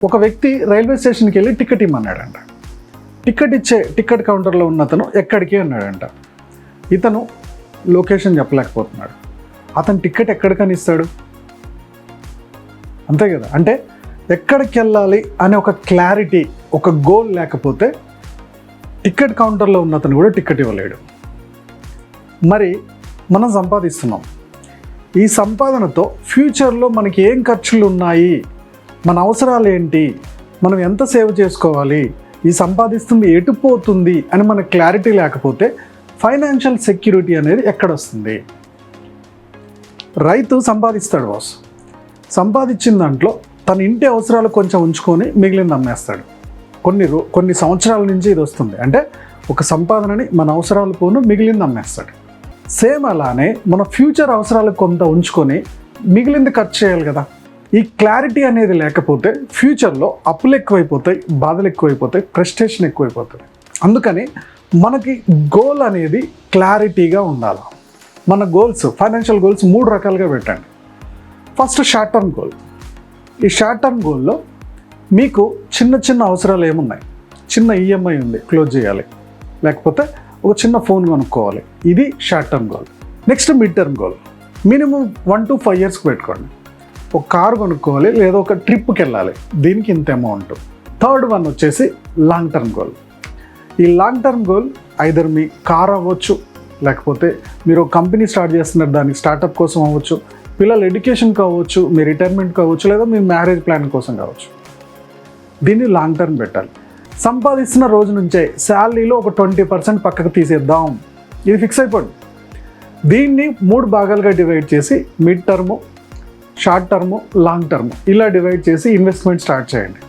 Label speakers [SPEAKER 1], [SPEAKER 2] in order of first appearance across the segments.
[SPEAKER 1] ఒక వ్యక్తి రైల్వే స్టేషన్కి వెళ్ళి టికెట్ ఇమ్మన్నాడంట. టికెట్ కౌంటర్లో ఉన్న అతను ఎక్కడికి అన్నాడంట. ఇతను లొకేషన్ చెప్పలేకపోతున్నాడు. అతను టికెట్ ఎక్కడికని ఇస్తాడు? అంతే కదా. అంటే ఎక్కడికి వెళ్ళాలి అనే ఒక క్లారిటీ, ఒక గోల్ లేకపోతే టికెట్ కౌంటర్లో ఉన్న అతను కూడా టికెట్ ఇవ్వలేడు. మరి మనం సంపాదిస్తున్నాం. ఈ సంపాదనతో ఫ్యూచర్లో మనకి ఏం ఖర్చులు ఉన్నాయి, మన అవసరాలు ఏంటి, మనం ఎంత సేవ్ చేసుకోవాలి, ఈ సంపాదిస్తుంది ఎటు పోతుంది అని మనకు క్లారిటీ లేకపోతే ఫైనాన్షియల్ సెక్యూరిటీ అనేది ఎక్కడొస్తుంది? రైతు సంపాదిస్తాడు బాస్. సంపాదించిన దాంట్లో తన ఇంటి అవసరాలు కొంచెం ఉంచుకొని మిగిలింది అమ్మేస్తాడు. కొన్ని సంవత్సరాల నుంచి ఇది వస్తుంది. అంటే ఒక సంపాదనని మన అవసరాలు పోను మిగిలింది అమ్మేస్తాడు. సేమ్ అలానే మన ఫ్యూచర్ అవసరాలు కొంత ఉంచుకొని మిగిలింది ఖర్చు చేయాలి కదా. ఈ క్లారిటీ అనేది లేకపోతే ఫ్యూచర్లో అప్పులు ఎక్కువైపోతాయి, బాధలు ఎక్కువైపోతాయి, ఫ్రస్ట్రేషన్ ఎక్కువైపోతుంది. అందుకని మనకి గోల్ అనేది క్లారిటీగా ఉండాలి. మన గోల్స్, ఫైనాన్షియల్ గోల్స్ 3 రకాలుగా పెట్టండి. First short term goal. ఈ షార్ట్ టర్మ్ గోల్లో మీకు చిన్న అవసరాలు ఏమున్నాయి? చిన్న ఈఎంఐ ఉంది, క్లోజ్ చేయాలి, లేకపోతే ఒక చిన్న ఫోన్ కొనుక్కోవాలి. ఇది short term goal. Next mid term goal. Minimum 1 to 5 years పెట్టుకోండి. ఒక కారు కొనుక్కోవాలి, లేదా ఒక ట్రిప్కి వెళ్ళాలి, దీనికి ఇంత అమౌంట్. థర్డ్ వన్ వచ్చేసి లాంగ్ టర్మ్ గోల్. ఈ లాంగ్ టర్మ్ గోల్ ఐదర్ మీ కార్ అవ్వచ్చు, లేకపోతే మీరు కంపెనీ స్టార్ట్ చేస్తున్నారు దానికి స్టార్టప్ కోసం అవ్వచ్చు, పిల్లల ఎడ్యుకేషన్ కావచ్చు, మీ రిటైర్మెంట్ కావచ్చు, లేదా మీ మ్యారేజ్ ప్లాన్ కోసం కావచ్చు. దీన్ని లాంగ్ టర్మ్ పెట్టాలి. సంపాదిస్తున్న రోజు నుంచే శాలరీలో ఒక 20% పక్కకు తీసేద్దాం, ఇది ఫిక్స్ అయిపోండి. దీన్ని 3 భాగాలుగా డివైడ్ చేసి mid term, short term, long term ఇలా డివైడ్ చేసి ఇన్వెస్ట్మెంట్ స్టార్ట్ చేయండి.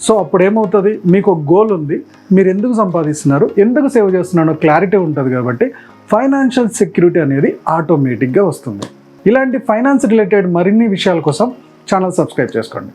[SPEAKER 1] సో అప్పుడు ఏమవుతుంది, మీకు ఒక గోల్ ఉంది, మీరు ఎందుకు సంపాదిస్తున్నారు, ఎందుకు సేవ్ చేస్తున్నారో క్లారిటీ ఉంటుంది. కాబట్టి ఫైనాన్షియల్ సెక్యూరిటీ అనేది ఆటోమేటిక్గా వస్తుంది. ఇలాంటి ఫైనాన్స్ రిలేటెడ్ మరిన్ని విషయాల కోసం ఛానల్ సబ్స్క్రైబ్ చేసుకోండి.